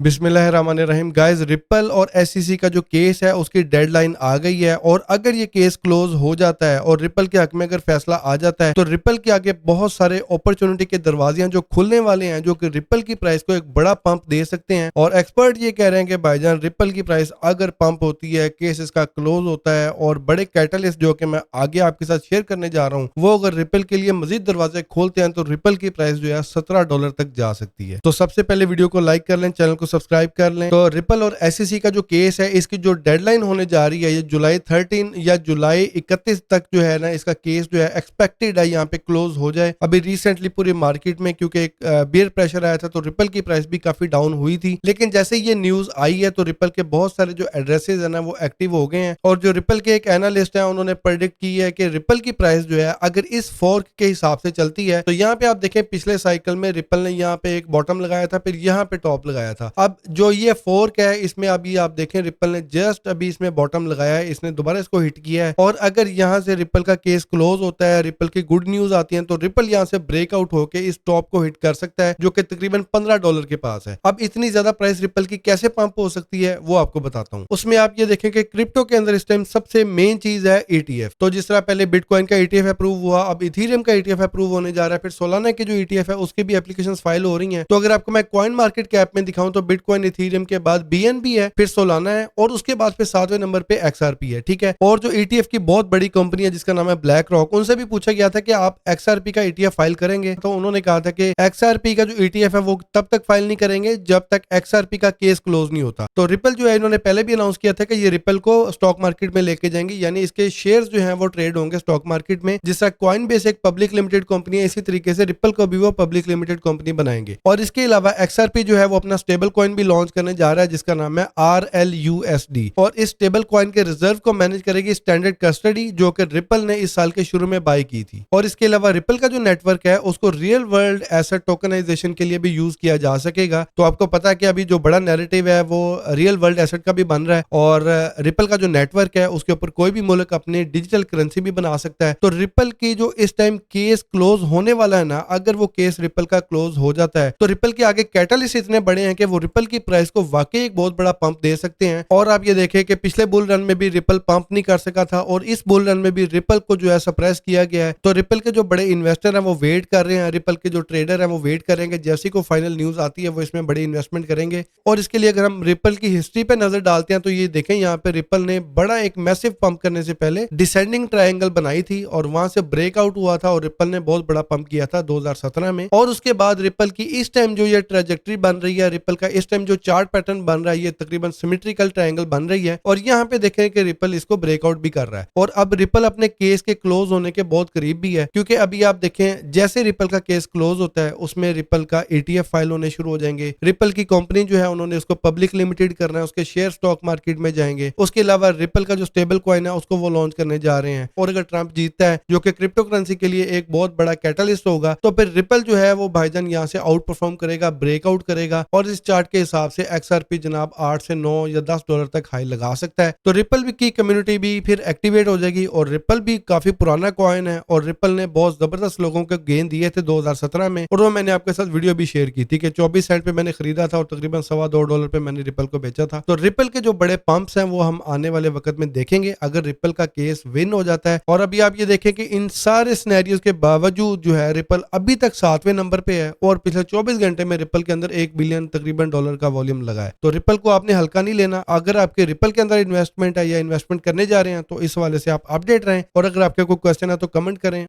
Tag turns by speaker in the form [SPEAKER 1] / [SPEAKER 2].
[SPEAKER 1] बिस्मिल्लाहिर्रहमानिर्रहीम guys, ripple और SEC का जो केस है उसकी डेडलाइन आ गई है और अगर ये केस क्लोज हो जाता है और रिपल के हक में अगर फैसला आ जाता है तो रिपल के आगे बहुत सारे अपॉर्चुनिटी के दरवाजे हैं जो खुलने वाले हैं, जो कि रिपल की प्राइस को एक बड़ा पंप दे सकते हैं। और एक्सपर्ट ये कह रहे हैं कि भाईजान रिपल की प्राइस अगर पंप होती है, केस इसका क्लोज होता है और बड़े कैटलिस्ट जो कि मैं आगे आपके साथ शेयर करने जा रहा हूँ वो अगर रिपल के लिए मजीद दरवाजे खोलते हैं तो रिपल की प्राइस जो है $17 तक जा सकती है। तो सबसे पहले वीडियो को लाइक कर लें, चैनल को सब्सक्राइब कर लें। तो रिपल और एसईसी का जो केस है इसकी जो डेडलाइन होने जा रही है ये जुलाई 13 या जुलाई 31 तक जो है ना, इसका केस जो है एक्सपेक्टेड है यहाँ पे क्लोज हो जाए। अभी रिसेंटली पूरी मार्केट में क्योंकि एक बेयर प्रेशर आया था तो रिपल की प्राइस भी काफी डाउन हुई थी, लेकिन जैसे ये न्यूज आई है तो रिपल के बहुत सारे जो एड्रेसेस है ना वो एक्टिव हो गए हैं। और जो रिपल के एक एनालिस्ट है उन्होंने प्रेडिक्ट की है कि रिपल की प्राइस जो है अगर इस फोर्क के हिसाब से चलती है तो यहाँ पे आप देखें पिछले साइकिल में रिपल ने यहाँ पे एक बॉटम लगाया था, फिर यहाँ पे टॉप लगाया था। अब जो ये फोर्क है इसमें अभी आप देखें रिपल ने जस्ट अभी इसमें बॉटम लगाया है, इसने दोबारा इसको हिट किया है। और अगर यहाँ से रिपल का केस क्लोज होता है, रिपल की गुड न्यूज आती है तो रिपल यहाँ से ब्रेकआउट होकर इस टॉप को हिट कर सकता है जो कि तकरीबन $15 के पास है। अब इतनी ज्यादा प्राइस रिपल की कैसे पंप हो सकती है वो आपको बताता हूँ। उसमें आप ये देखें कि क्रिप्टो के अंदर इस टाइम सबसे मेन चीज है ईटीएफ। तो जिस तरह पहले बिटकॉइन का ईटीएफ अप्रूव हुआ, अब इथेरियम का ईटीएफ अप्रूव होने जा रहा है, फिर सोलाना के जो ईटीएफ है उसकी भी एप्लीकेशन फाइल हो रही है। तो अगर आपको मैं कॉइन मार्केट कैप में दिखाऊं तो बिटकॉइन इथेरियम के बाद बीएनबी है, फिर सोलाना है और उसके बाद फिर 7वें नंबर पे एक्सआरपी है। ठीक है। और जो ईटीएफ की बहुत बड़ी कंपनी है जिसका नाम है ब्लैक रॉक, उनसे भी पूछा गया था कि आप एक्सआरपी का ईटीएफ फाइल करेंगे, तो उन्होंने कहा था कि एक्सआरपी का जो ईटीएफ है वो तब तक फाइल नहीं करेंगे जब तक एक्सआरपी का केस क्लोज नहीं होता। तो रिपल जो है इन्होंने पहले भी अनाउंस किया था कि ये रिपल को स्टॉक मार्केट में लेके जाएंगे, यानी इसके शेयर जो है वो ट्रेड होंगे स्टॉक मार्केट में। जिस तरह कॉइन बेस एक पब्लिक लिमिटेड कंपनी है, इसी तरीके से रिपल को भी वो पब्लिक लिमिटेड कंपनी बनाएंगे। और इसके अलावा एक्सआरपी जो है वो अपना स्टेबल कॉइन भी लॉन्च करने जा रहा है जिसका नाम है RLUSD। और इस स्टेबल कॉइन के रिजर्व को मैनेज करेगी स्टैंडर्ड कस्टडी, जो कि रिपल ने इस साल के शुरू में बाय की थी। और इसके अलावा रिपल का जो नेटवर्क है उसको रियल वर्ल्ड एसेट टोकनाइजेशन के लिए भी यूज किया जा सकेगा। तो आपको पता है कि अभी जो बड़ा नैरेटिव है वो रियल वर्ल्ड एसेट का भी बन रहा है और रिपल का जो नेटवर्क है उसके ऊपर कोई भी मुल्क अपनी डिजिटल करेंसी भी बना सकता है। तो रिपल की जो इस टाइम केस क्लोज होने वाला है ना, अगर वो केस रिपल का क्लोज हो जाता है तो रिपल के आगे कैटलिस्ट इतने बड़े हैं कि वो रिपल की प्राइस को वाकई एक बहुत बड़ा पंप दे सकते हैं। और आप ये देखें कि पिछले बुल रन में भी रिपल पंप नहीं कर सका था और इस बुल रन में भी रिपल को जो है सप्रेस किया गया है। तो रिपल के जो बड़े इन्वेस्टर हैं वो वेट कर रहे हैं, रिपल के जो ट्रेडर हैं वो वेट करेंगे, जैसी को फाइनल न्यूज आती है वो इसमें बड़ी इन्वेस्टमेंट करेंगे। और इसके लिए अगर हम रिपल की हिस्ट्री पे नजर डालते हैं तो ये देखें यहाँ पे रिपल ने बड़ा एक मैसिव पंप करने से पहले डिसेंडिंग ट्रायंगल बनाई थी और वहां से ब्रेकआउट हुआ था और रिपल ने बहुत बड़ा पंप किया था 2017 में। और उसके बाद रिपल की इस टाइम जो ये ट्रेजेक्टरी बन रही है, रिपल का इस टाइम जो चार्ट पैटर्न बन रहा है ये तकरीबन सिमेट्रिकल ट्रायंगल बन रही है। और यहाँ पे देखें कि रिपल इसको ब्रेकआउट भी कर रहा है और अब रिपल अपने केस के क्लोज होने के बहुत करीब भी है, क्योंकि अभी आप देखें जैसे रिपल का केस क्लोज होता है उसमें रिपल का ईटीएफ फाइल होने शुरू हो जाएंगे। रिपल की कंपनी जो है उन्होंने उसको पब्लिक लिमिटेड करना है, उसके शेयर स्टॉक मार्केट में जाएंगे। उसके अलावा रिपल का जो स्टेबल कॉइन है उसको वो लॉन्च करने जा रहे हैं। और अगर ट्रंप जीतता है जो कि क्रिप्टो करेंसी के लिए एक बहुत बड़ा कैटलिस्ट होगा तो फिर रिपल जो है वो भाईजान यहाँ से आउट परफॉर्म करेगा, ब्रेकआउट करेगा। और इस चार्ट के हिसाब से एक्सआरपी जनाब 8 से 9 या $10 तक हाई लगा सकता है। तो रिपल की कम्युनिटी भी फिर एक्टिवेट हो जाएगी और रिपल भी काफी पुराना कॉइन है और रिपल ने बहुत जबरदस्त लोगों को गेन दिए थे 2017 में और वो मैंने आपके साथ वीडियो भी शेयर की थी कि 24 सेंट पे मैंने खरीदा था और तकरीबन $2.25 पे मैंने रिपल को बेचा था। तो रिपल के जो बड़े पंप्स हैं वो हम आने वाले वक्त में देखेंगे अगर रिपल का केस विन हो जाता है। और अभी आप ये देखें कि इन सारे सिनेरियोज के बावजूद जो है रिपल अभी तक 7वें नंबर पे है और पिछले 24 घंटे में रिपल के अंदर $1 बिलियन तकरीबन डॉलर का वॉल्यूम लगा है। तो रिपल को आपने हल्का नहीं लेना। अगर आपके रिपल के अंदर इन्वेस्टमेंट है या इन्वेस्टमेंट करने जा रहे हैं तो इस वाले से आप अपडेट रहें और अगर आपके कोई क्वेश्चन है तो कमेंट करें।